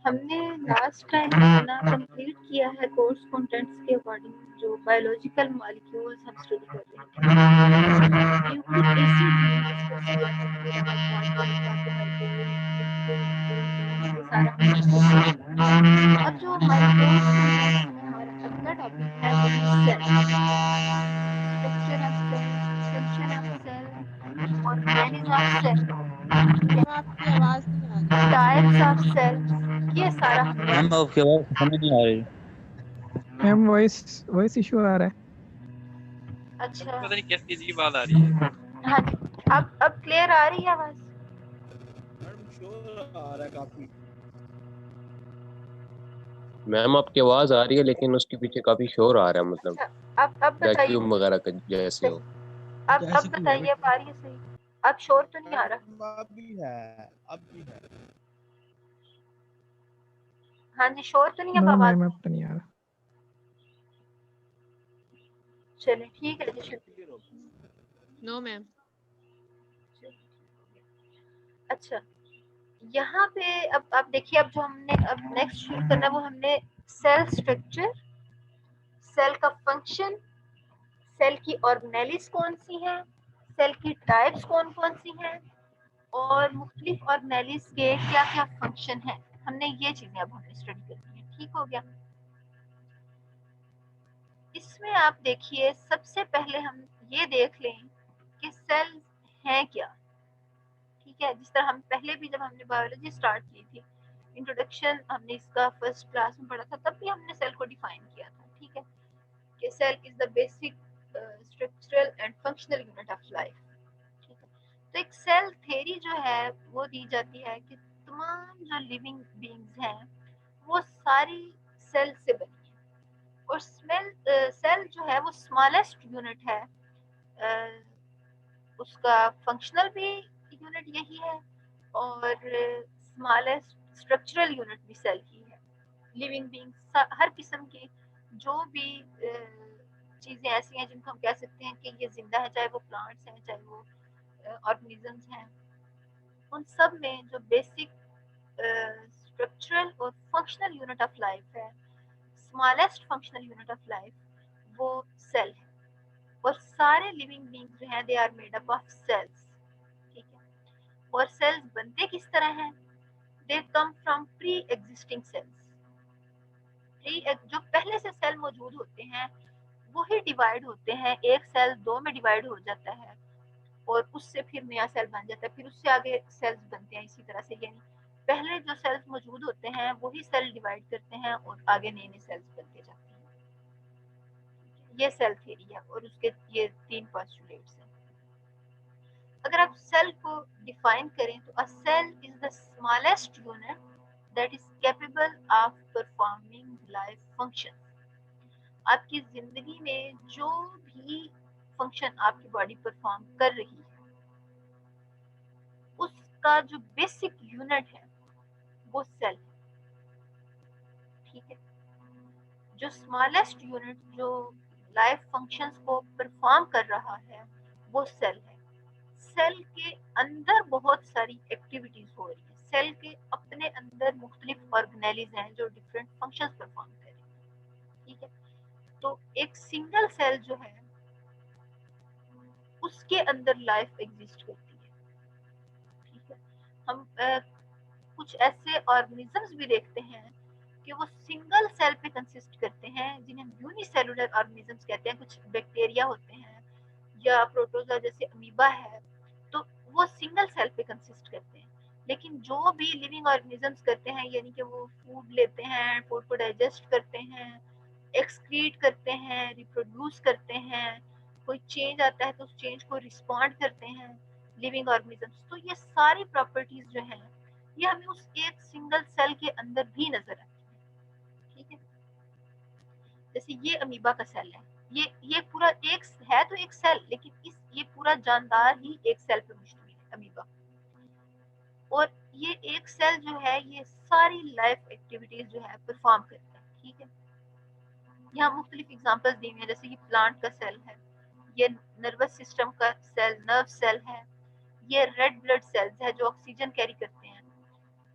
हमने last time अपना complete किया है कोर्स कंटेंट्स के अकॉर्डिंग जो बायोलॉजिकल मॉलिक्यूल्स हम स्टडी कर रहे थे। न्यूक्लिक एसिड हमने डिस्कस किया था, फिर इम्पोर्टेंट कार्बोहाइड्रेट, लिपिड, प्रोटीन, ये सारा हमने डिस्कस किया। अब जो हमारे कोर्स कंटेंट्स में हमारा अगला टॉपिक है वो है cell, structure of cell, function of cell, organism of cell, ma'am आपकी आवाज नहीं आ रही। टाइप्स ऑफ सेल, ये सारा हमने मैम आपकी आवाज समझ नहीं आ रही। मैम वॉइस इशू आ रहा है। अच्छा पता नहीं कैसी अजीब आवाज आ रही है। हाँ जी, अब क्लियर आ रही है आवाज? मैडम शोर आ रहा है काफी। मैम आपकी आवाज आ रही है लेकिन उसके पीछे काफी शोर आ रहा है, मतलब अच्छा अब बताइए, वैक्यूम वगैरह का जैसे हो। अब बताइए अब आ रही है सही? अब शोर तो नहीं आ रहा? अब भी है, अब भी है। हाँ जी, शोर तो नहीं है नो आवाज? मैम अब तो नहीं आ रहा। चलिए ठीक है जी, शुक्रिया। No ma'am. अच्छा, यहाँ पे अब आप देखिए, अब जो हमने अब नेक्स्ट शुरू करना है वो हमने सेल स्ट्रक्चर, सेल का फंक्शन, सेल की ऑर्गेनेलिस कौन सी है, सेल की टाइप्स कौन कौन सी हैं, और मुख्तलिफ ऑर्गेनेलिस के क्या क्या फंक्शन है, हमने ये चीजें अब हमने स्टडी करनी है। ठीक हो गया? इसमें आप देखिए, सबसे पहले हम ये देख लें कि सेल हैं क्या। ठीक है, जिस तरह हम पहले भी जब हमने बायोलॉजी स्टार्ट की थी, इंट्रोडक्शन हमने इसका फर्स्ट क्लास में पढ़ा था, तब भी हमने सेल को डिफाइन किया था। ठीक है, कि cell is the basic structural and functional unit of life. ठीक है, तो एक सेल थ्योरी जो है वो दी जाती है कि तमाम जो लिविंग बीइंग्स हैं वो सारी सेल से बनी है, और सेल जो है वो स्मॉलेस्ट यूनिट है, उसका फंक्शनल भी यूनिट यही है, और स्मॉलेस्ट स्ट्रक्चरल यूनिट भी सेल ही है। लिविंग बीइंग्स हर किस्म की जो भी चीज़ें ऐसी हैं जिनको हम कह सकते हैं कि ये जिंदा है, चाहे वो प्लांट्स हैं चाहे वो ऑर्गेनिजम्स हैं, उन सब में जो बेसिक स्ट्रक्चरल और फंक्शनल यूनिट ऑफ लाइफ है, smallest functional unit of life, वो सेल है। और सारे लिविंग बीइंग्स जो हैं they are made up of cells. ठीक है, और सेल्स बनते किस तरह हैं? They come from pre existing cells. जो पहले से सेल मौजूद होते हैं वही डिवाइड होते हैं, एक सेल दो में डिवाइड हो जाता है और उससे फिर नया सेल बन जाता है, फिर उससे आगे सेल्स बनते हैं इसी तरह से। यानी पहले जो सेल्स मौजूद होते हैं वही सेल डिवाइड करते हैं और आगे नए नए सेल्स बनते जाते हैं। ये सेल थ्योरी है और उसके ये 3 पोस्टुलेट्स हैं। अगर आप सेल को डिफाइन करें तो a cell is the smallest unit that is capable of performing life function. आपकी जिंदगी में जो भी फंक्शन आपकी बॉडी परफॉर्म कर रही है उसका जो बेसिक यूनिट है वो सेल है। ठीक है, जो स्मॉलेस्ट यूनिट जो लाइफ फंक्शंस को परफॉर्म कर रहा है वो सेल है। सेल के अंदर बहुत सारी एक्टिविटीज हो रही है, सेल के अपने अंदर मुख्तलिफ ऑर्गेनेलिज हैं जो डिफरेंट फंक्शंस परफॉर्म कर रही है। ठीक है, तो एक सिंगल सेल जो है उसके अंदर लाइफ एग्जिस्ट करती है। ठीक है, हम कुछ ऐसे ऑर्गेनिजम्स भी देखते हैं कि वो सिंगल सेल पे कंसिस्ट करते हैं, जिन्हें यूनिसेलुलर ऑर्गेनिजम्स कहते हैं। कुछ बैक्टीरिया होते हैं या प्रोटोजोआ जैसे अमीबा है, तो वो सिंगल सेल पे कंसिस्ट करते हैं। लेकिन जो भी लिविंग ऑर्गेनिजम्स करते हैं, यानी कि वो फूड लेते हैं, फूड को डाइजेस्ट करते हैं, एक्सक्रीट करते हैं, रिप्रोड्यूस करते हैं, कोई चेंज आता है तो उस चेंज को रिस्पॉन्ड करते हैं लिविंग ऑर्गेनिजम्स। तो ये सारी प्रॉपर्टीज जो हैं ये हमें उस एक सिंगल सेल के अंदर भी नजर आती है। ठीक है, जैसे ये अमीबा का सेल है, ये पूरा एक है तो एक सेल, लेकिन ये पूरा जानदार ही एक सेल पर मुश्तमिल है अमीबा। और ये एक सेल जो है ये सारी लाइफ एक्टिविटीज जो है परफॉर्म करता है। ठीक है, यहाँ मुख्तलिफ एग्जांपल्स दी हुई हैं, जैसे ये प्लांट का सेल है, ये नर्वस सिस्टम का सेल नर्व सेल है, ये रेड ब्लड सेल्स है जो ऑक्सीजन कैरी करते हैं,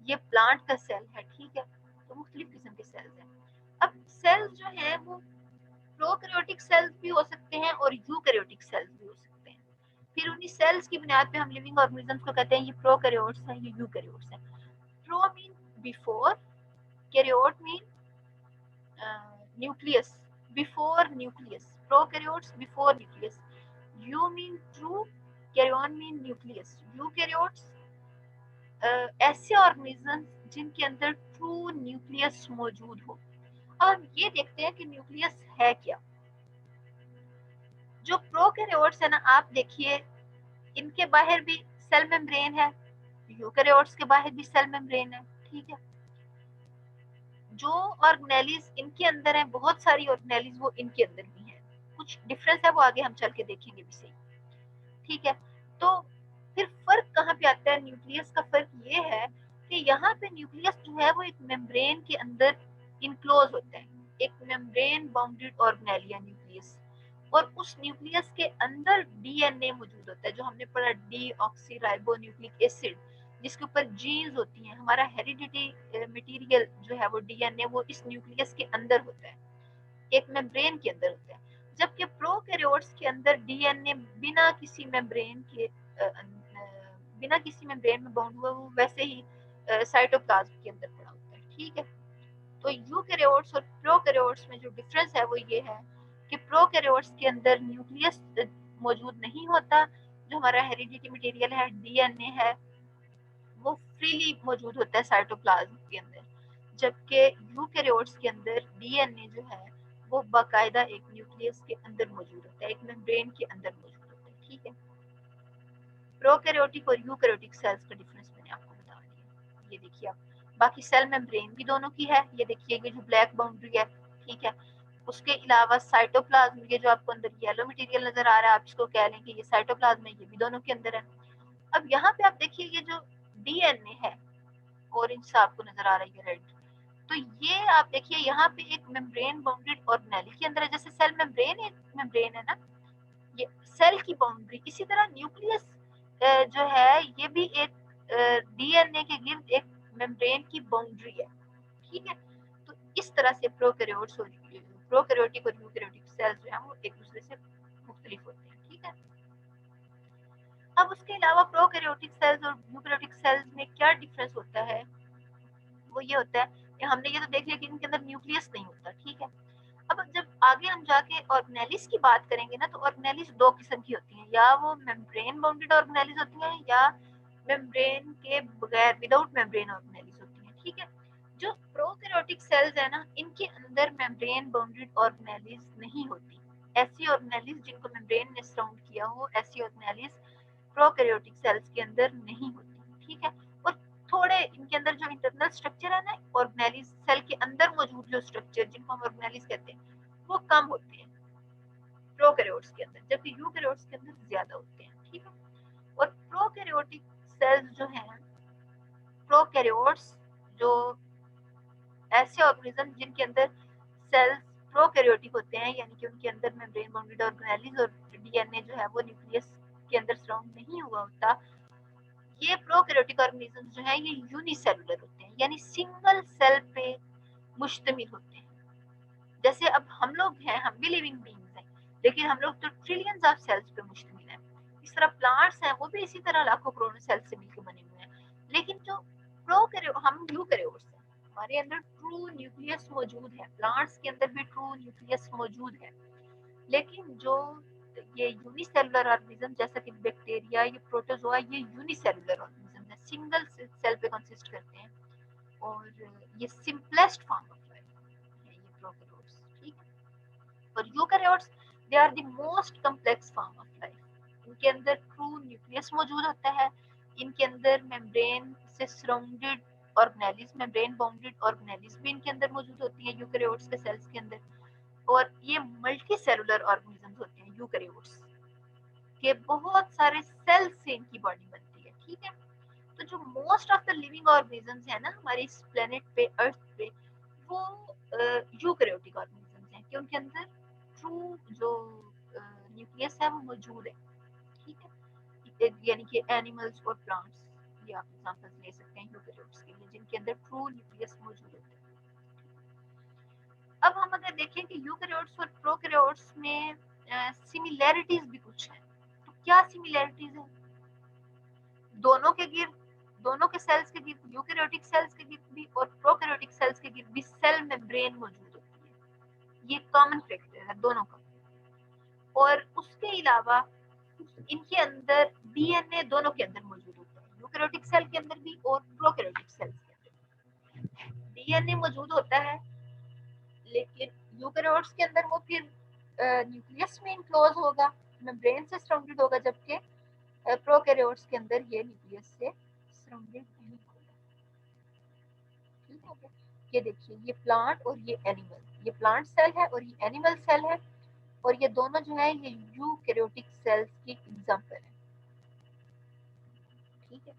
ये प्लांट का सेल है। ठीक है, मुख्तलिफ किस्म के सेल्स हैं। अब सेल्स जो हैं वो प्रोकैरियोटिक सेल्स भी हो सकते हैं और यूकैरियोटिक सेल्स भी हो सकते हैं। फिर उन्हीं सेल्स की बुनियाद पे हम लिविंग ऑर्गेनिजम्स को कहते हैं ये प्रोकैरियोट्स हैं, ये यूकैरियोट्स हैं। Pro mean before, karyote mean nucleus, before nucleus, prokaryotes before nucleus. You mean true, caryon mean nucleus. Eukaryotes ऐसे ऑर्गेनिजम्स जिनके अंदर ट्रू न्यूक्लियस मौजूद हो। अब ये देखते हैं कि न्यूक्लियस है क्या। जो प्रोकैरियोट्स है ना, आप देखिए इनके बाहर भी सेल मेम्ब्रेन है, यूकैरियोट्स के बाहर भी सेल मेम्ब्रेन है, ठीक है। जो ऑर्गेनेलिज इनके अंदर है, बहुत सारी ऑर्गेनेलिज वो इनके अंदर भी है। कुछ डिफरेंस है वो आगे हम चल के देखेंगे भी सही, ठीक है। तो फिर फर्क कहाँ पे आता है? न्यूक्लियस का फर्क ये है कि यहाँ पे न्यूक्लियस जो है वो एक मेम्ब्रेन के अंदर इनक्लोज होता है, एक मेम्ब्रेन बाउंडेड ऑर्गेनेल या न्यूक्लियस, और उस न्यूक्लियस के अंदर डीएनए मौजूद होता है, जो हमने पढ़ा डीऑक्सीराइबोन्यूक्लिक एसिड, जिसके ऊपर जीन्स होती हैं। हमारा हेरिडिटी मटेरियल जो है वो डीएनए वो इस न्यूक्लियस के अंदर होता है, एक मेम्ब्रेन के अंदर होता है। जबकि प्रोकैरियोट्स के अंदर डीएनए बिना किसी मेम्ब्रेन में बाउंड हुआ वो वैसे ही साइटोप्लाज्म के अंदर पड़ा होता है, ठीक है। तो यूकैरियोट्स और प्रोकैरियोट्स में जो डिफरेंस है वो ये है कि प्रोकैरियोट्स के अंदर न्यूक्लियस मौजूद नहीं होता, जो हमारा हेरिडिटी मटेरियल है डीएनए है वो फ्रीली मौजूद होता है साइटोप्लाज्म के अंदर। जबकि यूकैरियोट्स के अंदर डीएनए जो है वो बाकायदा एक न्यूक्लियस के अंदर मौजूद होता है, एक मेम्ब्रेन के अंदर मौजूद होता है, ठीक है। प्रोकैरियोटिक और यूकैरियोटिक सेल्स का डिफरेंस मैंने आपको बता दिया। ये देखिए आप, बाकी सेल मेम्ब्रेन भी दोनों की है, ये देखिए ये जो ब्लैक बाउंड्री है, ठीक है। उसके अलावा साइटोप्लाज्म, ये जो आपको अंदर येलो मटेरियल नजर आ रहा है, आप इसको कह लें कि ये साइटोप्लाज्म है, ये भी दोनों के अंदर है। अब यहाँ पे आप देखिए ये जो डीएनए है, ऑरेंज सा आपको नजर आ रहा है रेड, तो ये आप देखिए यहाँ पे एक मेम्ब्रेन बाउंडेड ऑर्गेनेल के अंदर है। जैसे सेल मेम्ब्रेन एक मेम्ब्रेन है ना, ये सेल की बाउंड्री, इसी तरह न्यूक्लियस जो है ये भी एक डीएनए के गिर्द एक मेम्ब्रेन की बाउंड्री है, ठीक है। तो इस तरह से प्रोकैरियोट्स और प्रोकैरियोटिक और यूकैरियोटिक सेल्स जो है वो एक दूसरे से मुख्तलिफ होते हैं, ठीक है। अब उसके अलावा प्रोकैरियोटिक सेल्स और यूकैरियोटिक सेल्स में क्या डिफरेंस होता है? वो ये होता है कि हमने ये तो देख लिया कि इनके अंदर न्यूक्लियस नहीं होता, ठीक है। अब जब आगे हम जाके ऑर्गेनेलिस की बात करेंगे ना, तो ऑर्गेनेलिस दो किस्म की होती हैं, या वो मेम्ब्रेन बाउंडेड ऑर्गेनेलिस होती हैं या मेम्ब्रेन के बगैर विदाउट मेम्ब्रेन ऑर्गेनेलिस होती हैं, ठीक है। जो प्रोकैरियोटिक सेल्स है ना, इनके अंदर मेम्ब्रेन बाउंडेड ऑर्गेनेलिस नहीं होती। ऐसी ऑर्गेनेलिस जिनको मेम्ब्रेन ने सराउंड किया हो, ऐसी ऑर्गेनेलिस प्रोकैरियोटिक सेल्स के अंदर नहीं होती, ठीक है। और थोड़े इनके अंदर जो इंटरनल स्ट्रक्चर है ना ऑर्गेनेलिस सेल के अंदर मौजूद जो स्ट्रक्चर जिनको हम ऑर्गेनेलिस कहते हैं वो कम होते हैं प्रोकैरियोट्स के अंदर, जबकि यूकैरियोट्स के अंदर ज्यादा होते हैं, ठीक है। और प्रोकैरियोटिक सेल्स जो हैं, प्रोकैरियोट्स जो ऐसे ऑर्गेनिज्म जिनके अंदर सेल्स प्रोकैरियोटिक होते हैं, यानी कि उनके अंदर मेम्ब्रेन बाउंडेड ऑर्गेनेलिस और डीएनए जो है वो न्यूक्लियस के अंदर सराउंड नहीं हुआ होता, ये प्रोकैरियोटिक ऑर्गेनिज्म जो है ये यूनिसेलुलर होते हैं, यानी सिंगल सेल पे मुश्तमिल होते हैं। जैसे अब हम लोग हैं, हम भी लिविंग बीइंग्स हैं, लेकिन हम लोग तो ट्रिलियंस ऑफ सेल्स पे मुश्तमिल हैं। इस तरह प्लांट्स हैं, वो भी इसी तरह लाखों करोड़ों सेल से मिलकर बने हुए हैं। लेकिन जो हम यूकैरियोट्स हैं, हमारे अंदर ट्रू न्यूक्लियस मौजूद है, प्लांट्स के अंदर भी ट्रू न्यूक्लियस मौजूद है। लेकिन जो ये यूनिसेलुलर ऑर्गेनिज्म जैसा कि बैक्टीरिया, ये प्रोटोजोआ, ये यूनिसेलुलर ऑर्गेनिज्म है, सिंगल सेल पे कंसिस्ट करते हैं, और ये सिंपलेस्ट फॉर्म ऑफ लाइफ है ये प्रोकैरियोट्स, ठीक है। और eukaryotes they are the most complex form of life. इनके अंदर ट्रू न्यूक्लियस मौजूद होता है, इनके अंदर मेम्ब्रेन से surrounded organelles, membrane bounded organelles भी इनके अंदर मौजूद होती है यूकैरियोट्स के सेल्स के अंदर, और ये मल्टी सेलुलर ऑर्गेनिजम्स होते हैं यूकैरियोट्स के, बहुत सारे सेल्स से इनकी बॉडी बनती है, ठीक है। तो जो most of the living organisms है ना हमारे इस प्लेनेट पे, अर्थ पे, वो यूकैरियोटिक ऑर्गेनिजम्स हैं कि उनके अंदर ट्रू जो न्यूक्लियस है वो मौजूद है, ठीक है। यानी कि एनिमल्स और प्लांट्स, ये आप एग्जांपल्स ले सकते हैं यूकैरियोट्स के लिए जिनके अंदर ट्रू न्यूक्लियस मौजूद होता है। अब हम अगर देखें कि यूकैरियोट्स और प्रोकैरियोट्स में सिमिलैरिटीज भी कुछ है, तो क्या सिमिलैरिटीज है? दोनों के गिर्द, दोनों के सेल्स के गिर्द, यूकैरियोटिक सेल्स के गिर्द भी और प्रोकैरियोटिक सेल्स के गिर्द भी सेल मेम्ब्रेन मौजूद होती है। ये कॉमन फैक्टर है दोनों का। और उसके अलावा इनके अंदर डीएनए दोनों के अंदर मौजूद होता है, यूकैरियोटिक सेल के अंदर भी और प्रोकैरियोटिक सेल्स के अंदर डीएनए मौजूद होता है, लेकिन यूकैरियोट्स के अंदर वो फिर न्यूक्लियस में इनक्लोज होगा, मेम्ब्रेन से सराउंडेड होगा, जबकि प्रोकैरियोट्स के अंदर ये न्यूक्लियस से सराउंडेड नहीं होगा। ठीक हो गया? ये देखिए, ये प्लांट और ये एनिमल, ये प्लांट सेल है और ये एनिमल सेल है, और ये दोनों जो है ये यूकैरियोटिक सेल्स की एग्जांपल है। ठीक है,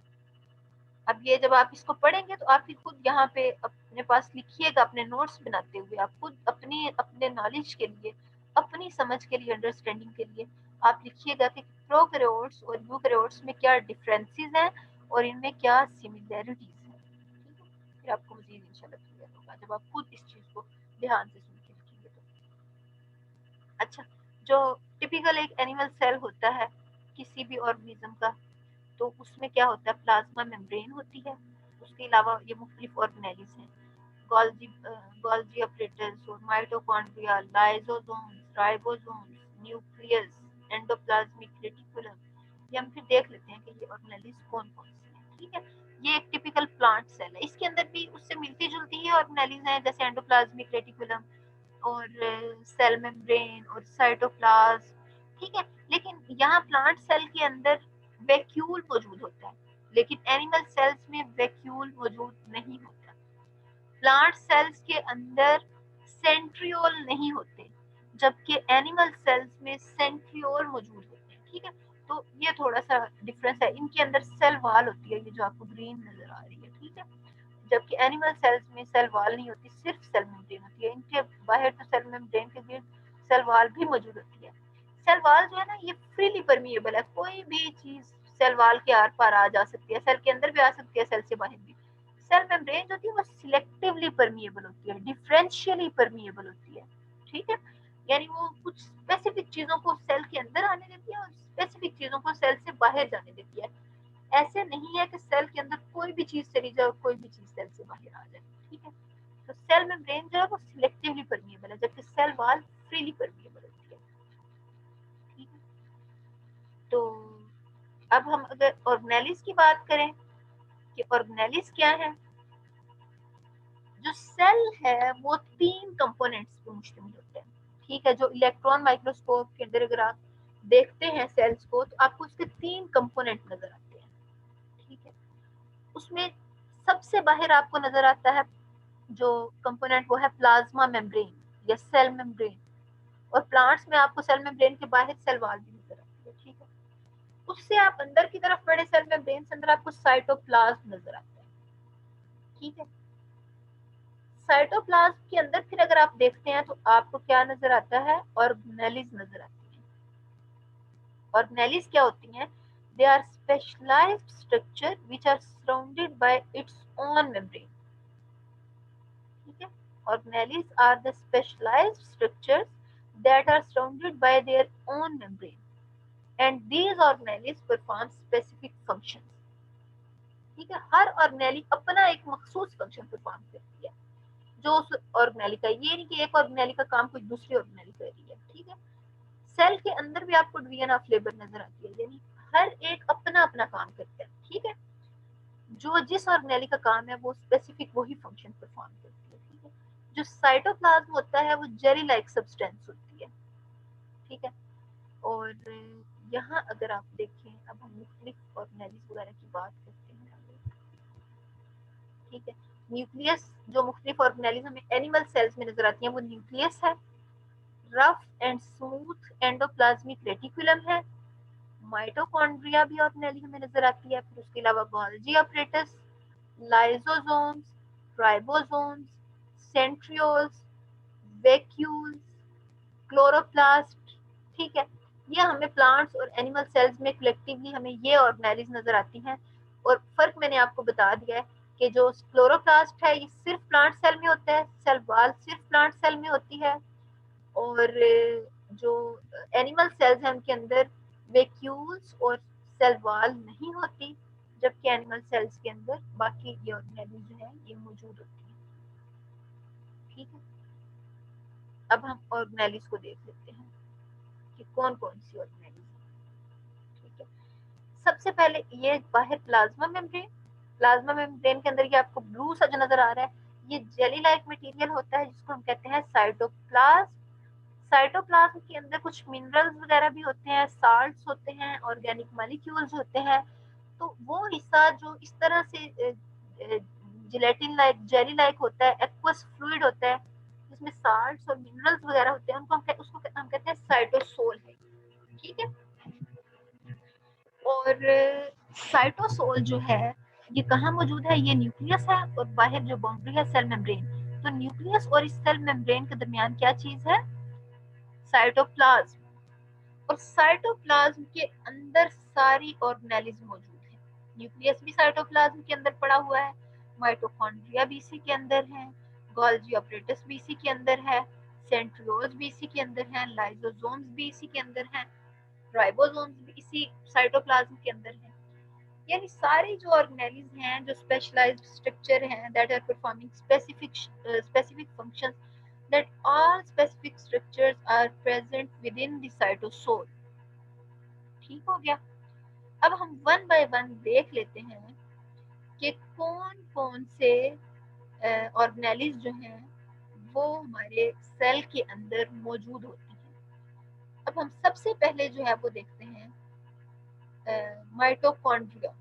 अब ये जब आप इसको पढ़ेंगे तो आप खुद यहाँ पे अपने पास लिखिएगा, अपने नोट्स बनाते हुए आप खुद अपने नॉलेज के लिए, अपनी समझ के लिए, अंडरस्टैंडिंग के लिए आप लिखिएगा कि प्रोकैरियोट्स और यूकैरियोट्स में क्या डिफरेंसेस हैं और इनमें क्या सिमिलैरिटीज हैं। ठीक है, फिर आपको मजीद इंशाल्लाह क्लियर होगा जब आप खुद इस चीज को ध्यान से सुन के लिखेंगे तो। अच्छा, जो टिपिकल एक एनिमल सेल होता है किसी भी ऑर्गेनिज्म का, तो उसमें क्या होता है, प्लाज्मा मेम्ब्रेन होती है। उसके अलावा ये मुख्तलिफ ऑर्गेनेलिज हैं, गोल्जी अपरेटस और mitochondria, lysosomes, ribosomes, nucleus, endoplasmic reticulum. ये हम फिर देख लेते हैं कि ये ऑर्गेनेलिज कौन कौन से हैं। ठीक है, ये एक टिपिकल प्लांट सेल है, इसके अंदर भी उससे मिलती जुलती ही ऑर्गेनेलिज हैं, जैसे एंडोप्लाज्मिक रेटिकुलम और सेल मेम्ब्रेन और साइटोप्लाज्म। ठीक है, लेकिन यहाँ प्लांट सेल के अंदर वैक्यूल मौजूद होता है, लेकिन एनिमल सेल्स में वैक्यूल मौजूद नहीं होता। प्लांट सेल्स के अंदर सेंट्रियोल नहीं होते, जबकि एनिमल सेल्स में सेंट्रियोल मौजूद होते हैं। ठीक है, तो ये थोड़ा सा डिफरेंस है। इनके अंदर सेल वॉल होती है, ये जो आपको ग्रीन नजर आ रही है। ठीक है, जबकि एनिमल सेल्स में सेल वॉल नहीं होती, सिर्फ सेल मेम्ब्रेन होती है। इनके बाहर तो सेल मेम्ब्रेन के गिर्द सेल वॉल भी मौजूद होती है। सेल वॉल जो है ना, ये फ्रीली परमिएबल है, कोई भी चीज सेल वॉल के आर पार आ जा सकती है, सेल के अंदर भी आ सकती है, सेल से बाहर भी। सेल मेम्ब्रेन जो होती है वो सिलेक्टिवली परमिएबल होती है, डिफरेंशियली परमिएबल होती है। ठीक है, यानी वो कुछ स्पेसिफिक चीजों को सेल के अंदर आने देती है और स्पेसिफिक चीजों को सेल से बाहर जाने देती है। ऐसे नहीं है कि सेल के अंदर कोई भी चीज चली जाए और कोई भी चीज सेल से बाहर आ जाए। ठीक है, तो सेल मेम्ब्रेन जो है वो सिलेक्टिवली परमिएबल है, जबकि सेल वॉल फ्रीली परमिएबल होती है। ठीक है, तो अब हम अगर ऑर्गेनेलिज की बात करें कि ऑर्गेनेलिज क्या है, जो सेल है वो 3 कंपोनेंट्स पे मुश्तमिल होते हैं। ठीक है, जो इलेक्ट्रॉन माइक्रोस्कोप के अंदर अगर आप देखते हैं सेल्स को, तो आपको उसके 3 कंपोनेंट नजर आते हैं। ठीक है, उसमें सबसे बाहर आपको नजर आता है जो कंपोनेंट, वो है प्लाज्मा मेम्ब्रेन या सेल मेम्ब्रेन। और प्लांट्स में आपको सेल मेम्ब्रेन के बाहर सेल वॉल भी नजर आती है। ठीक है, उससे आप अंदर की तरफ बढ़े, सेल मेम्ब्रेन से अंदर आपको साइटोप्लाज्म नजर आता है। ठीक है, साइटोप्लाज्म के अंदर फिर अगर आप देखते हैं तो आपको क्या नजर आता है, ऑर्गेनेलिज नजर आती है। ऑर्गेनेलिज क्या होती हैं? They are specialised structure which are surrounded by its own membrane. ठीक है, organelles are the specialized structures that are surrounded by their own membrane, and these organelles perform specific functions. ठीक है, हर ऑर्गेनेली अपना एक मखसूस फंक्शन परफॉर्म करती है जो उस ऑर्गेनेली का, ये नहीं कि एक ऑर्गेनेली का काम कोई दूसरी ऑर्गेनेली कर रही है। ठीक है, सेल के अंदर भी आपको डिवीजन ऑफ लेबर नजर आती है, यानी हर एक अपना अपना काम करता है। ठीक है, जो जिस ऑर्गेनेली का काम है वो स्पेसिफिक वही फंक्शन परफॉर्म करती है। ठीक है, जो साइटोप्लाज्म होता है वो जेली लाइक सब्सटेंस होती है। ठीक है, और यहाँ अगर आप देखें, अब हम मुख्तलिफ ऑर्गेनेलिज वगैरह की बात करते हैं। ठीक है, न्यूक्लियस जो मुख्तलिफ ऑर्गेनेलिज हमें एनिमल सेल्स में नजर आती है वो न्यूक्लियस है, rough and smooth endoplasmic reticulum है, माइटोकॉन्ड्रिया भी ऑर्गेनेली हमें नजर आती है। फिर उसके अलावा Golgi apparatus, lysosomes, ribosomes, centrioles, vacuoles, chloroplast. ठीक है, ये हमें प्लांट्स और एनिमल सेल्स में कलेक्टिवली हमें ये ऑर्गेनेलिज नजर आती हैं। और फर्क मैंने आपको बता दिया है कि जो क्लोरोप्लास्ट है ये सिर्फ प्लांट सेल में होता है, सेल वॉल सिर्फ प्लांट सेल में होती है, और जो एनिमल सेल्स हैं उनके अंदर वैक्यूल्स और सेल वॉल नहीं होती, जबकि एनिमल सेल्स के अंदर बाकी ये ऑर्गेनेल्स जो है ये मौजूद होती है। ठीक है, अब हम ऑर्गेनेल्स को देख लेते हैं कि कौन कौन सी ऑर्गेनेल्स। ठीक है, सबसे पहले ये बाहर प्लाज्मा मेम्ब्रेन, प्लाज्मा मेम्ब्रेन के अंदर ये आपको ब्लू सा जो नजर आ रहा है ये जेली लाइक मटेरियल होता है जिसको हम कहते हैं साइटोप्लाज्म। साइटोप्लाज्म के अंदर कुछ मिनरल्स वगैरह भी होते हैं, साल्ट्स होते हैं, ऑर्गेनिक मॉलिक्यूल्स होते हैं। तो वो हिस्सा जो इस तरह से जिलेटिन लाइक जेली लाइक होता है, एक्वस फ्लूइड होता है जिसमें साल्ट्स और मिनरल्स वगैरह होते हैं, उसको हम कहते हैं साइटोसोल है। ठीक है, और साइटोसोल जो है ये कहाँ मौजूद है, ये न्यूक्लियस है और बाहर जो बाउंड्री है सेल मेम्ब्रेन। तो न्यूक्लियस और इस सेल मेम्ब्रेन के दरमियान क्या चीज है, साइटोप्लाज्म। और साइटोप्लाज्म के अंदर सारी ऑर्गेनेल्स मौजूद है। न्यूक्लियस भी साइटोप्लाज्म के अंदर पड़ा हुआ है, माइटोकॉन्ड्रिया भी इसी के अंदर है, गोल्गी ऑपरेटस भी इसी के अंदर है, सेंट्रियोल्स भी इसी के अंदर है, लाइसोसोम्स भी इसी के अंदर है, राइबोसोम्स भी इसी साइटोप्लाज्म के अंदर है। यानी सारी जो ऑर्गेनेल्स हैं जो स्पेशलाइज्ड स्ट्रक्चर हैं that are performing specific functions, that all specific structures are present within the cytosol। ठीक हो गया, अब हम वन बाय वन देख लेते हैं कि कौन कौन से ऑर्गेनेल्स जो हैं वो हमारे सेल के अंदर मौजूद होती हैं। अब हम सबसे पहले जो है वो देखते हैं माइटोकॉन्ड्रिया।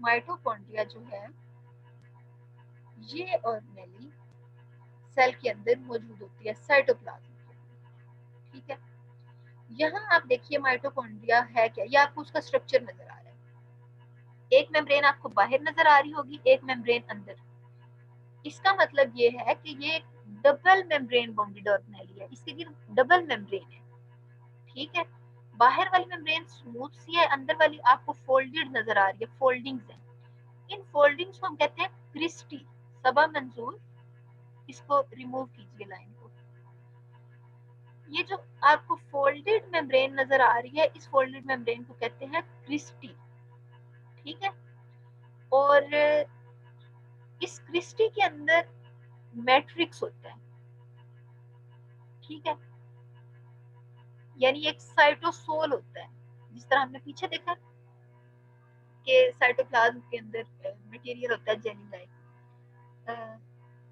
माइटोकॉन्ड्रिया जो है ये ऑर्गेनेल सेल के अंदर मौजूद होती है साइटोप्लाज्म के अंदर। ठीक है, यहाँ आप देखिए माइटोकॉन्ड्रिया है क्या, ये आपको उसका स्ट्रक्चर नजर आ रहा है। एक मेम्ब्रेन आपको बाहर नजर आ रही होगी, एक मेम्ब्रेन अंदर। इसका मतलब ये है कि ये एक डबल मेम्ब्रेन बाउंडेड ऑर्गेनेल है, इसके गिर्द डबल मेम्ब्रेन है। ठीक है, बाहर वाली मेम्ब्रेन स्मूथ सी है, अंदर वाली आपको फोल्डेड नजर आ रही है, फोल्डिंग्स है। इन फोल्डिंग्स को हम कहते हैं क्रिस्टी। सबा मंजूर, इसको रिमूव कीजिए लाइन को। ये जो आपको फोल्डेड मेम्ब्रेन नजर आ रही है इस फोल्डेड मेम्ब्रेन को कहते हैं क्रिस्टी। ठीक है, और इस क्रिस्टी के अंदर मैट्रिक्स होता है। ठीक है, यानी एक साइटोसोल होता है, जिस तरह हमने पीछे देखा कि साइटोप्लाज्म के अंदर मटेरियल होता है जेली लाइक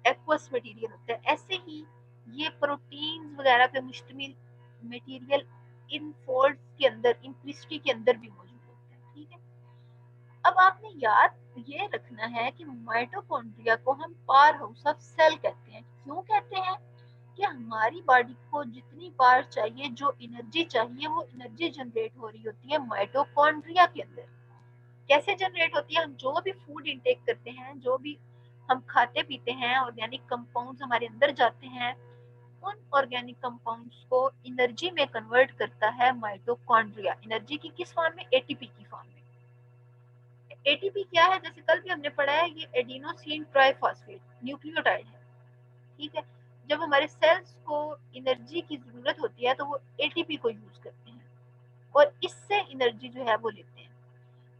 एक्वस मटेरियल होता है, ऐसे ही ये प्रोटीन्स वगैरह पे मुश्तमिल मटेरियल इन फोल्ड्स के अंदर, इन क्रिस्टी के अंदर भी मौजूद होता है। ठीक है, अब आपने याद ये रखना है कि माइटोकॉन्ड्रिया को हम पावर हाउस ऑफ सेल कहते हैं। क्यों कहते हैं कि हमारी बॉडी को जितनी पावर चाहिए, जो एनर्जी चाहिए, वो एनर्जी जनरेट हो रही होती है माइटोकॉन्ड्रिया के अंदर। कैसे जनरेट होती है, हम जो भी फूड इंटेक करते हैं, जो भी हम खाते पीते हैं, ऑर्गेनिक कंपाउंड्स हमारे अंदर जाते हैं, उन ऑर्गेनिक कंपाउंड्स को एनर्जी में कन्वर्ट करता है माइटोकॉन्ड्रिया। एनर्जी की किस फॉर्म में, एटीपी की फॉर्म में। एटीपी क्या है, जैसे कल भी हमने पढ़ा है, ये एडिनोसिन ट्राइफॉस्फेट न्यूक्लियोटाइड है। ठीक है, जब हमारे सेल्स को एनर्जी की जरूरत होती है तो वो एटीपी को यूज करते हैं और इससे एनर्जी जो है वो लेते हैं।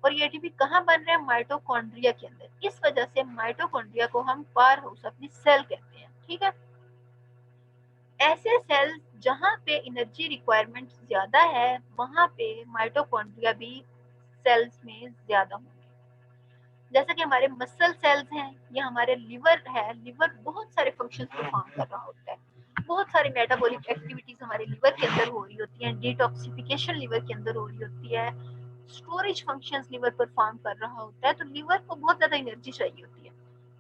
और ये एटीपी कहाँ बन रहा है, माइटोकॉन्ड्रिया के अंदर। इस वजह से माइटोकॉन्ड्रिया को हम powerhouse of the cell कहते हैं। ठीक है, ऐसे सेल्स जहाँ पे एनर्जी रिक्वायरमेंट ज्यादा है वहां पे माइटोकॉन्ड्रिया भी सेल्स में ज्यादा होंगे। जैसा कि हमारे मसल सेल्स हैं या हमारे लिवर है, लिवर बहुत सारे फंक्शंस परफॉर्म कर रहा होता है, बहुत सारी मेटाबॉलिक एक्टिविटीज हमारे लिवर के अंदर हो रही होती हैं, डिटॉक्सिफिकेशन लिवर के अंदर हो रही होती है, स्टोरेज फंक्शंस लिवर परफॉर्म कर रहा होता है। तो लिवर को बहुत ज्यादा एनर्जी चाहिए होती है,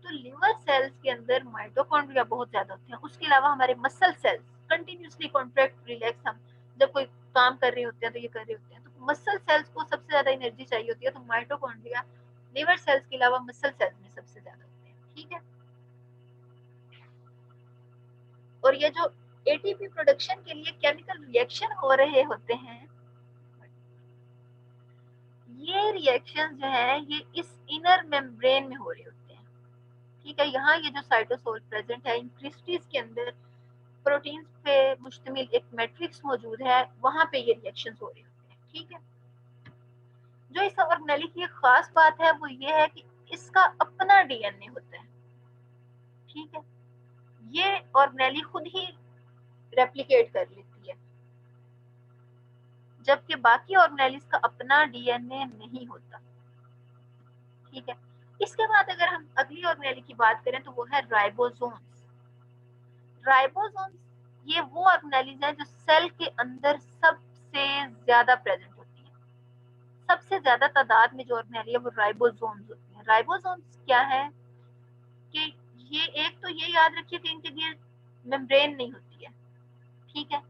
तो लिवर सेल्स के अंदर माइटोकॉन्ड्रिया बहुत ज्यादा होते हैं। उसके अलावा हमारे muscle cells continuously contract relax, हम जब कोई काम कर रहे होते हैं तो ये कर रहे होते हैं, तो मसल सेल्स को सबसे ज्यादा एनर्जी चाहिए होती है। तो माइटोकॉन्ड्रिया लिवर सेल्स के अलावा मसल सेल्स में सबसे ज्यादा होते हैं। ठीक है, और ये जो एटीपी प्रोडक्शन के लिए केमिकल रिएक्शन हो रहे होते हैं, ये रिएक्शन जो है ये इस इनर मेम्ब्रेन में हो रहे होते हैं, ठीक है। यहाँ ये जो साइटोसोल प्रेजेंट है इन क्रिस्टीज के अंदर प्रोटीन्स पे मुश्तमिल एक मैट्रिक्स मौजूद है, वहां पे ये रिएक्शंस हो रहे होते हैं, ठीक है। जो इस ऑर्गेनेली की एक खास बात है वो ये है कि इसका अपना डीएनए होता है, ठीक है। ये ऑर्गेनेली खुद ही रेप्लिकेट कर लेती है, जबकि बाकी ऑर्गेनेलिस का अपना डीएनए नहीं होता, ठीक है। इसके बाद अगर हम अगली ऑर्गेनेली की बात करें तो वो है राइबोसोम्स। राइबोसोम्स ये वो ऑर्गेनेलीज हैं जो सेल के अंदर सबसे ज्यादा प्रेजेंट होती है। सबसे ज्यादा तादाद में जो ऑर्गेनेली है वो राइबोसोम्स होती है। राइबोसोम्स क्या है कि ये एक तो ये याद रखिए कि इनके लिए मेम्ब्रेन नहीं होती है, ठीक है।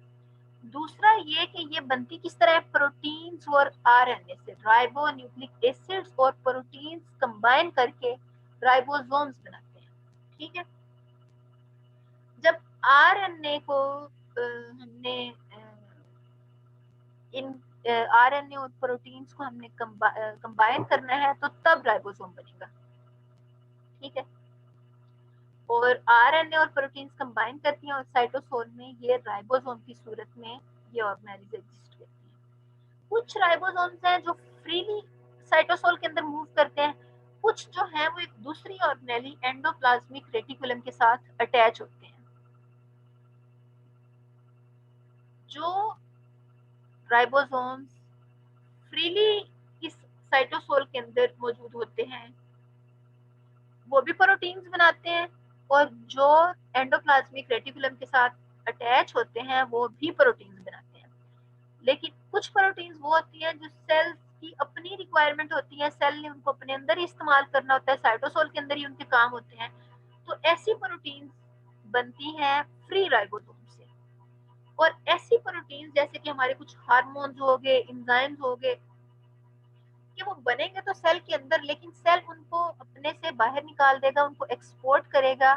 दूसरा ये कि ये बनती किस तरह है, प्रोटीन्स और आरएनए से। राइबो न्यूक्लिक एसिड्स और प्रोटीन्स कंबाइन करके राइबोसोम्स बनाते हैं, ठीक है। जब आरएनए को हमने इन आरएनए और प्रोटीन्स को हमने कंबाइन करना है तो तब राइबोसोम बनेगा, ठीक है। और आरएनए और प्रोटीन्स कंबाइन करती हैं और साइटोसोल में ये राइबोसोम की सूरत में ये ऑर्गेनेलीज एग्जिस्ट करती हैं। कुछ राइबोसोम्स हैं जो फ्रीली साइटोसोल के अंदर मूव करते हैं, कुछ जो हैं वो एक दूसरी ऑर्गेनेली एंडोप्लाज्मिक रेटिकुलम के साथ अटैच होते हैं। जो राइबोसोम्स फ्रीली इस साइटोसोल के अंदर मौजूद होते हैं वो भी प्रोटीन्स बनाते हैं, और जो एंडोप्लाज्मिक रेटिकुलम के साथ अटैच होते हैं वो भी प्रोटीन्स बनाते हैं। लेकिन कुछ प्रोटीन्स वो होती हैं जो सेल्स की अपनी रिक्वायरमेंट होती है, सेल ने उनको अपने अंदर ही इस्तेमाल करना होता है, साइटोसोल के अंदर ही उनके काम होते हैं। तो ऐसी प्रोटीन्स बनती हैं फ्री राइबोसोम से। और ऐसी प्रोटीन्स जैसे कि हमारे कुछ हार्मोन्स हो गए, एंजाइम्स हो गए, कि वो बनेंगे तो सेल के अंदर, लेकिन सेल उनको अपने से बाहर निकाल देगा, उनको एक्सपोर्ट करेगा,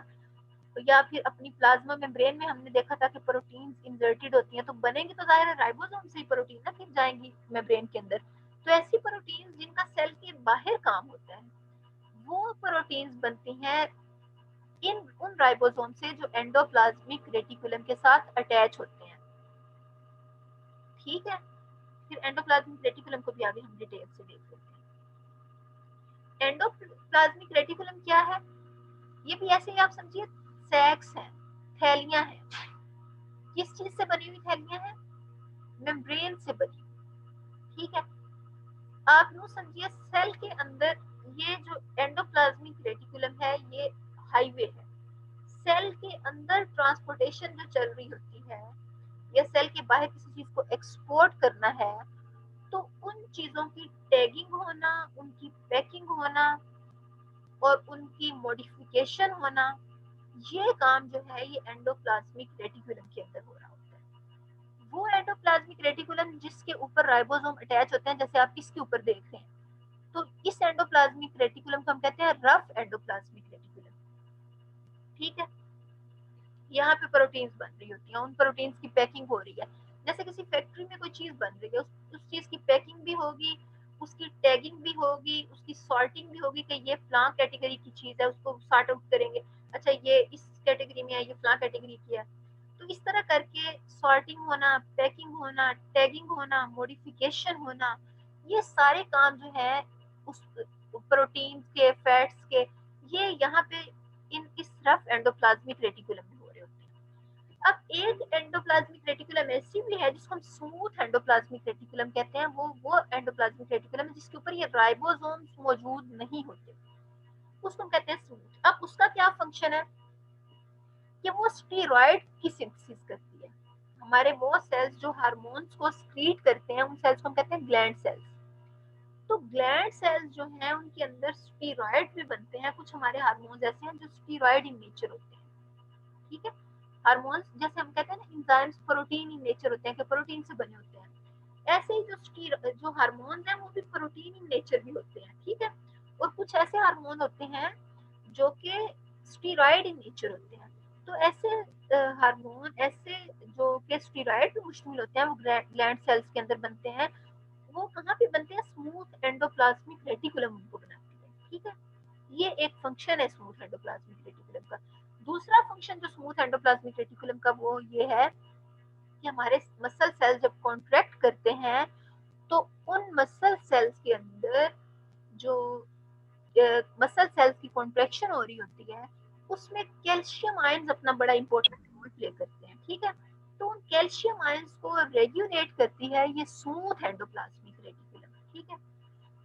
या फिर अपनी प्लाज्मा मेम्ब्रेन में हमने देखा था कि प्रोटीन्स इंसर्टेड होती हैं, तो बनेंगे तो जाहिर है राइबोसोम से ही प्रोटीन ना, फिर जाएंगी मेम्ब्रेन के अंदर। तो ऐसी प्रोटीन्स जिनका सेल के बाहर काम होता है वो प्रोटीन्स बनती हैं इन उन राइबोसोम से जो एंडोप्लाज्मिक रेटिकुलम के साथ अटैच होते हैं, ठीक है। फिर एंडोप्लाज्मिक रेटिकुलम को भी आगे हम डिटेल से देख लेते हैं। एंडोप्लाज्मिक रेटिकुलम क्या है, ये भी ऐसे ही आप समझिए सैक्स हैं, थैलियां हैं। किस चीज से बनी हुई थैलियां हैं, मेम्ब्रेन से बनी, ठीक है। आप यूं समझिए सेल के अंदर ये जो एंडोप्लाज्मिक रेटिकुलम है ये हाईवे है। सेल के अंदर ट्रांसपोर्टेशन जो चल रही होती है या सेल के बाहर किसी चीज को एक्सपोर्ट करना है, तो उन चीजों की टैगिंग होना, उनकी पैकिंग होना और उनकी मॉडिफिकेशन होना, ये काम जो है ये एंडोप्लाज्मिक रेटिकुलम के अंदर हो रहा होता है। वो एंडोप्लाज्मिक रेटिकुलम जिसके ऊपर राइबोसोम अटैच होते हैं, जैसे आप इसके ऊपर देख रहे हैं, तो इस एंडोप्लाज्मिक रेटिकुलम को हम कहते हैं रफ एंडोप्लाज्मिक रेटिकुलम, ठीक है। यहाँ पे प्रोटीन्स बन रही होती हैं, उन प्रोटीन्स की पैकिंग हो रही है। जैसे किसी फैक्ट्री में कोई चीज बन रही है, उस चीज की पैकिंग भी होगी, उसकी टैगिंग भी होगी, उसकी सॉर्टिंग भी होगी कि ये फ्लां कैटेगरी की चीज है, उसको सॉर्ट आउट करेंगे, अच्छा ये इस कैटेगरी में है, ये फ्लां कैटेगरी की है। तो इस तरह करके सॉर्टिंग होना, पैकिंग होना, टैगिंग होना, मॉडिफिकेशन होना, ये सारे काम जो है उस प्रोटीन के, फैट्स के, ये यहाँ पे इस रफ एंडोप्लाज्मिक रेटिकुलम में हो रहे होते हैं। अब एक एंडोप्लाज्मिक रेटिकुलम ऐसी भी है जिसको हम स्मूथ एंडोप्लाज्मिक रेटिकुलम कहते हैं। वो एंडोप्लाज्मिक रेटिकुलम है जिसके ऊपर ये राइबोसोम्स मौजूद नहीं होते, उसको हम कहते हैं स्मूथ। अब उसका क्या फंक्शन है कि वो स्टेरॉइड की सिंथेसिस करती है। हमारे वो सेल्स जो हार्मोन्स को स्क्रीट करते हैं उन सेल्स को हम कहते हैं ग्लैंड सेल्स। तो ग्लैंड सेल्स जो हैं उनके अंदर स्टेरॉइड भी बनते हैं। कुछ हमारे हार्मोन्स ऐसे हैं जो स्टेरॉइड इन नेचर होते हैं, ठीक है। हार्मोन्स जैसे हम कहते हैं ना एंजाइम्स प्रोटीन इन नेचर होते हैं, कि प्रोटीन से बने होते हैं, ऐसे ही जो हार्मोन्स हैं वो भी प्रोटीन इन नेचर भी होते हैं, ठीक है। और कुछ ऐसे हार्मोन होते हैं जो कि स्टेरॉइड इन नेचर होते हैं। तो ऐसे हार्मोन ऐसे जो कि स्टेरॉइड पे मुश्तमिल होते हैं वो ग्लैंड सेल्स के अंदर बनते हैं। वो कहाँ पे बनते हैं, स्मूथ एंडोप्लाज्मिक रेटिकुलम उनको बनाती है। ठीक है, ये एक फंक्शन है स्मूथ एंडोप्लाज्मिक रेटिकुलम का। दूसरा फंक्शन जो स्मूथ एंडोप्लाज्मिक रेटिकुलम का वो ये है कि हमारे मसल सेल्स जब कॉन्ट्रैक्ट करते हैं तो उन मसल सेल्स के अंदर जो मसल सेल्स की कॉन्ट्रैक्शन हो रही होती है उसमें कैल्शियम आयंस अपना बड़ा इंपॉर्टेंट रोल प्ले करते हैं। ठीक है, तो उन कैल्शियम आयंस को रेगुलेट करती है ये स्मूथ एंडोप्लाज्मिक रेटिकुलम। ठीक है,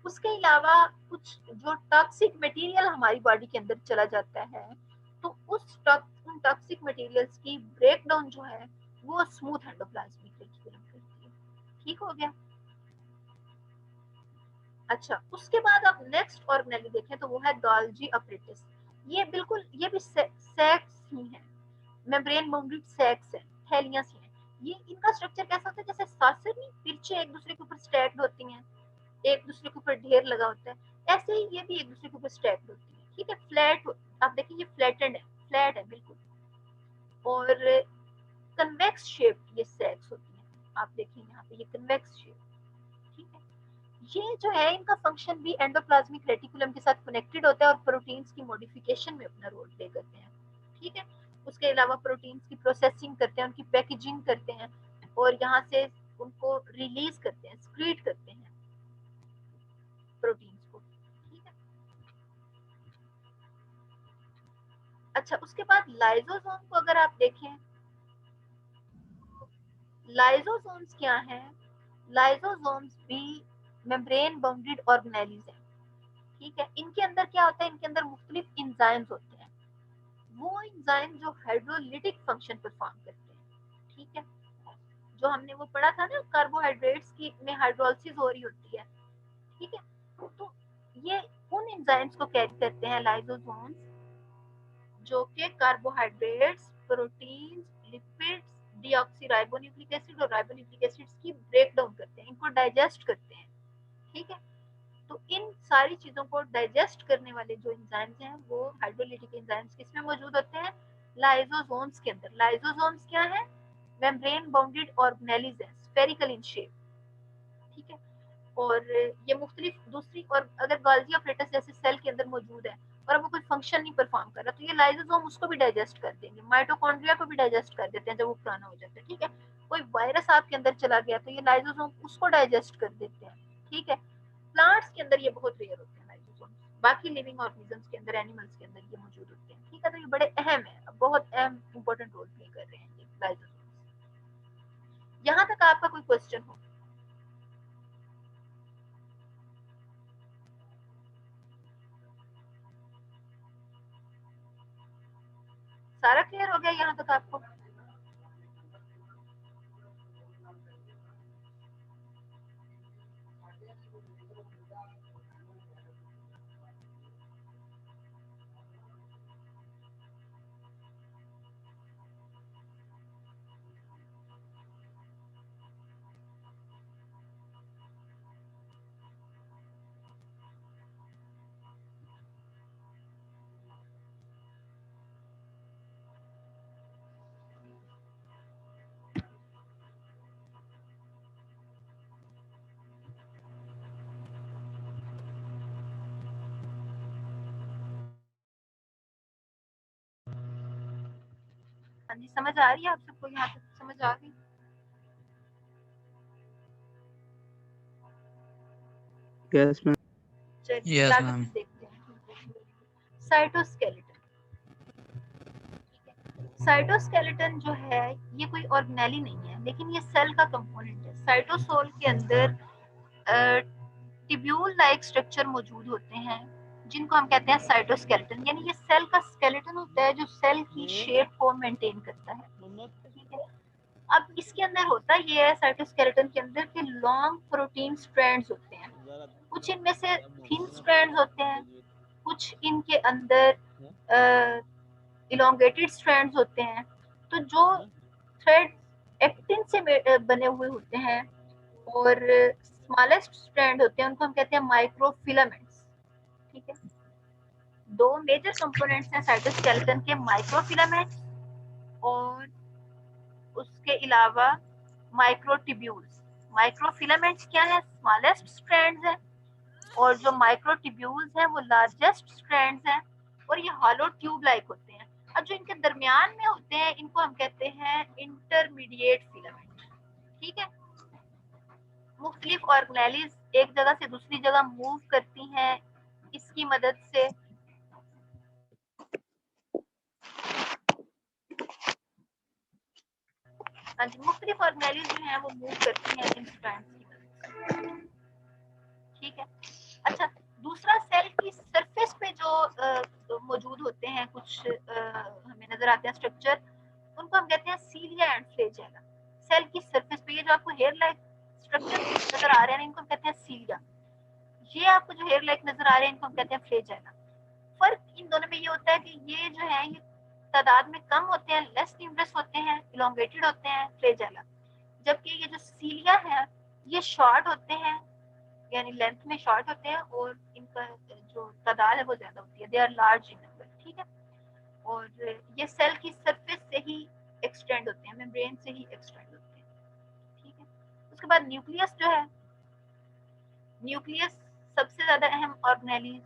उसके अलावा कुछ जो टॉक्सिक मटेरियल हमारी बॉडी के अंदर चला जाता है तो उन टॉक्सिक मटेरियल्स की ब्रेक डाउन जो है वो स्मूथ एंडोप्लाज्मिक रेटिकुलम करती है। ठीक हो गया। अच्छा, उसके बाद आप नेक्स्ट ऑर्गेनेली देखें तो वो है गोल्जी अपरेटस। ये बिल्कुल ये भी सैक्स ही है, मेम्ब्रेन बाउंडेड सैक्स है, थैलियां सी हैं। ये इनका स्ट्रक्चर कैसा होता है जैसे सासर नहीं तिरछे एक दूसरे के ऊपर स्टैक्ड होती हैं, एक दूसरे के ऊपर ढेर लगा होता है, ऐसे ही ये भी एक दूसरे के ऊपर स्टैक्ड होती है। ठीक है, फ्लैट आप देखिए ये फ्लैटेंड है, फ्लैट है बिल्कुल, और कन्वेक्स शेप ये सैक्स होती हैं। आप देखिए यहाँ पे ये कन्वेक्स शेप। ठीक है, ये जो है इनका फंक्शन भी एंडोप्लाज्मिक रेटिकुलम के साथ कनेक्टेड होता है और प्रोटीन्स की मॉडिफिकेशन में अपना रोल प्ले करते हैं। ठीक है, उसके अलावा प्रोटीन्स की प्रोसेसिंग करते हैं, उनकी पैकेजिंग करते हैं और यहाँ से उनको रिलीज करते हैं, एक्सक्रीट करते हैं प्रोटीन्स को। ठीक है, अच्छा उसके बाद लाइसोसोम को अगर आप देखें, लाइसोसोम्स क्या है, लाइसोसोम्स भी मेम्ब्रेन बाउंडेड ऑर्गेनेलीज हैं। ठीक है, इनके अंदर क्या होता है, इनके अंदर मुख्तलिफ एंजाइम्स होते हैं, वो एंजाइम जो हाइड्रोलिटिक फंक्शन परफॉर्म करते हैं। ठीक है, जो हमने वो पढ़ा था ना कार्बोहाइड्रेट्स की में हाइड्रोलिसिस हो रही होती है। ठीक है, तो ये उन एंजाइम्स को कैरी करते हैं लाइसोसोम्स जो कि carbohydrates, proteins, lipids, deoxyribonucleic acid और राइबोन्यूक्लिक एसिड्स की ब्रेक डाउन करते हैं, इनको डाइजेस्ट करते हैं। ठीक है, तो इन सारी चीजों को डाइजेस्ट करने वाले जो एंजाइम्स हैं वो हाइड्रोलिटिक एंजाइम्स किसमें मौजूद होते हैं, लाइसोसोम्स के अंदर। लाइसोसोम्स क्या है, मेम्ब्रेन बाउंडेड ऑर्गेनेलीज है, स्फेरिकल इन शेप। ठीक है, और ये मुख्तलिफ दूसरी, और अगर गोल्जी अपरेटस जैसे सेल के अंदर मौजूद है और अब वो कोई फंक्शन नहीं परफॉर्म कर रहा तो ये लाइसोसोम उसको भी डाइजेस्ट कर देंगे, माइटोकॉन्ड्रिया को भी डाइजेस्ट कर देते हैं जब वो पुराना हो जाता है। ठीक है, कोई वायरस आपके अंदर चला गया तो ये लाइसोसोम उसको डाइजेस्ट कर देते हैं। ठीक है, प्लांट्स के अंदर ये बहुत रेयर होते हैं लाइसोसोम, बाकी लिविंग ऑर्गेनिजम्स के अंदर, एनिमल्स के अंदर ये मौजूद होते हैं। ठीक है, तो ये बड़े अहम है, बहुत अहम इंपॉर्टेंट रोल प्ले कर रहे हैं ये लाइसोसोम। यहाँ तक आपका कोई क्वेश्चन हो? सारा क्लियर हो गया यहाँ तक आपको? हाँ जी, समझ आ रही है आप सबको? यहाँ तक समझ आ गई? Yes ma'am. चलिए यस आगे मैम। फिर देखते हैं। साइटोस्केलेटन। साइटोस्केलेटन जो है ये कोई ऑर्गेनेली नहीं है लेकिन ये सेल का कंपोनेंट है। साइटोसोल के अंदर टिब्यूल लाइक स्ट्रक्चर मौजूद होते हैं जिनको हम कहते हैं साइटोस्केलेटन, यानी ये सेल का स्केलेटन होता है जो सेल की शेप को मेंटेन करता है। ठीक है, अब इसके अंदर होता ये है साइटोस्केलेटन के अंदर कि लॉन्ग प्रोटीन स्ट्रैंड्स होते हैं, कुछ इनमें से थिन स्ट्रैंड्स होते हैं, कुछ इनके अंदर इलोंगेटेड स्ट्रैंड्स होते हैं। तो जो थ्रेड एक्टिन से बने हुए होते हैं और स्मॉलेस्ट स्ट्रैंड होते हैं उनको हम कहते हैं माइक्रोफिलामेंट्स। ठीक है, दो मेजर कंपोनेंट्स हैं साइटोस्केलेटन के, माइक्रोफिलामेंट्स और उसके अलावा माइक्रोट्यूब्यूल्स। माइक्रोफिलामेंट्स क्या है, स्मॉलेस्ट स्ट्रैंड्स है और जो माइक्रोट्यूब्यूल्स हैं वो लार्जेस्ट स्ट्रैंड्स हैं और ये हॉलो ट्यूब लाइक होते हैं। अब जो इनके दरमियान में होते हैं इनको हम कहते हैं इंटरमीडिएट फिलामेंट। ठीक है, मुख्तलिफ ऑर्गेनेलीज एक जगह से दूसरी जगह मूव करती हैं इसकी मदद से। हाँ जी, मुख्तलिफ ऑर्गेनेलीज जो हैं वो मूव करती हैं इन स्ट्रैंड्स की मदद से। ठीक है, अच्छा, दूसरा सेल की सरफेस पे जो मौजूद होते हैं कुछ हमें नजर आते हैं स्ट्रक्चर, उनको हम कहते हैं सीलिया एंड फ्लैजेला। सेल की सरफेस पे ये जो आपको हेयर लाइक स्ट्रक्चर नजर आ रहे हैं इनको हम कहते हैं सीलिया। ये आपको जो हेयर लाइक नजर आ रहे हैं इनको हम कहते हैं फ्लैजेला। फर्क इन दोनों में ये होता है कि ये जो है ये तादाद में कम होते हैं, लेस न्यूमरस होते हैं, इलोंगेटेड होते हैं फ्लैजेला, जबकि ये जो सीलिया है ये शॉर्ट होते हैं, यानी लेंथ में शॉर्ट होते हैं और इनका जो तादाद है वो ज्यादा होती है, they are large in number. ठीक है, और ये सेल की सरफेस से ही एक्सटेंड होते हैं, मेम्ब्रेन से ही एक्सटेंड होते हैं। ठीक है, उसके बाद न्यूक्लियस जो है, न्यूक्लियस सबसे ज्यादा अहम ऑर्गेनेली।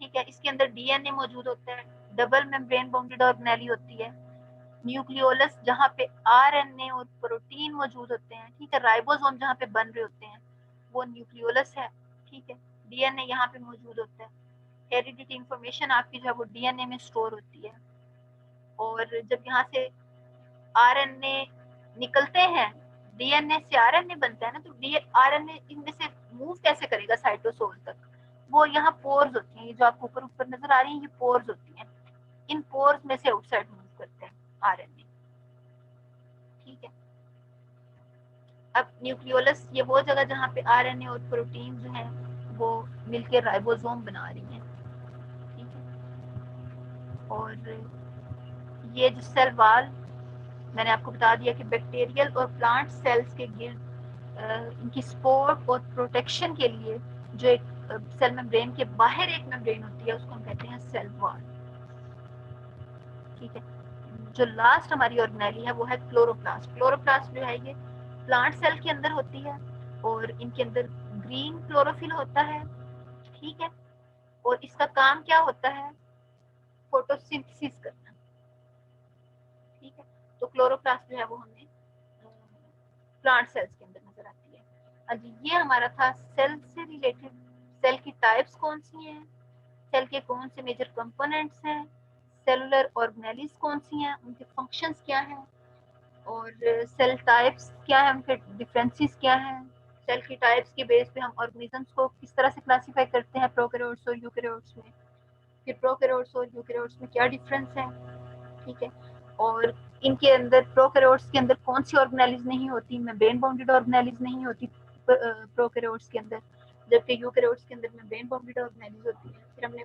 ठीक है, इसके अंदर डीएनए मौजूद होता है, डबल मेम्ब्रेन बाउंडेड ऑर्गेनेली होती है। न्यूक्लियोलस जहाँ पे आरएनए और प्रोटीन मौजूद होते हैं। ठीक है, राइबोसोम जहाँ पे बन रहे होते हैं वो न्यूक्लियोलस है। ठीक है, डीएनए यहाँ पे मौजूद होता है, हेरिडिटी इंफॉर्मेशन आपकी जो है वो डीएनए में स्टोर होती है। और जब यहाँ से आरएनए निकलते हैं, डीएनए से आरएनए बनता है ना, तो आरएनए इनमें से मूव कैसे करेगा साइटोसोल तक, वो यहाँ पोर्स होती हैं, ये जो आपको ऊपर ऊपर नजर आ रही है ये पोर्स होती हैं, इन पोर्स में से आउटसाइड मूव करते हैं आरएनए। ठीक है, अब न्यूक्लियोलस ये वो जगह जहाँ पे आरएनए और प्रोटीन जो हैं वो मिलकर राइबोसोम बना रही हैं। ठीक है, और ये जो सेल वॉल मैंने आपको बता दिया कि बैक्टीरियल और प्लांट सेल्स के गिर्द इनकी सपोर्ट और प्रोटेक्शन के लिए जो एक सेल मेम्ब्रेन के बाहर एक मेम्ब्रेन होती है उसको हम कहते हैं सेल वॉल। ठीक है, जो लास्ट हमारी ऑर्गेनेली है वो है क्लोरोप्लास्ट। क्लोरोप्लास्ट जो है ये प्लांट सेल के अंदर होती है और इनके अंदर ग्रीन क्लोरोफिल होता है। ठीक है, और इसका काम क्या होता है, फोटोसिंथेसिस करना। ठीक है, तो क्लोरोप्लास्ट जो है वो हमें प्लांट सेल्स के अंदर नजर आती है। अजी ये हमारा था सेल से रिलेटेड, सेल की टाइप्स कौन सी हैं, सेल के कौन से मेजर कंपोनेंट्स हैं, सेलुलर ऑर्गेनेलीज कौन सी हैं, उनके फंक्शंस क्या हैं, और सेल टाइप्स क्या है, उनके डिफरेंसेस क्या हैं, सेल की टाइप्स के बेस पे हम ऑर्गेनिजम्स को किस तरह से क्लासिफाई करते हैं प्रोकैरियोट्स और यूकैरियोट्स में, फिर प्रोकैरियोट्स और यूकैरियोट्स में क्या डिफरेंस है। ठीक है, और इनके अंदर प्रोकैरियोट्स के अंदर कौन सी ऑर्गेनेलीज नहीं होती, मेम्ब्रेन बाउंडेड ऑर्गेनेलीज नहीं होती प्रोकैरियोट्स के अंदर, जबकि यूकैरियोट्स के अंदर मेम्ब्रेन बाउंडेड ऑर्गेनेलीज होती है। फिर हमने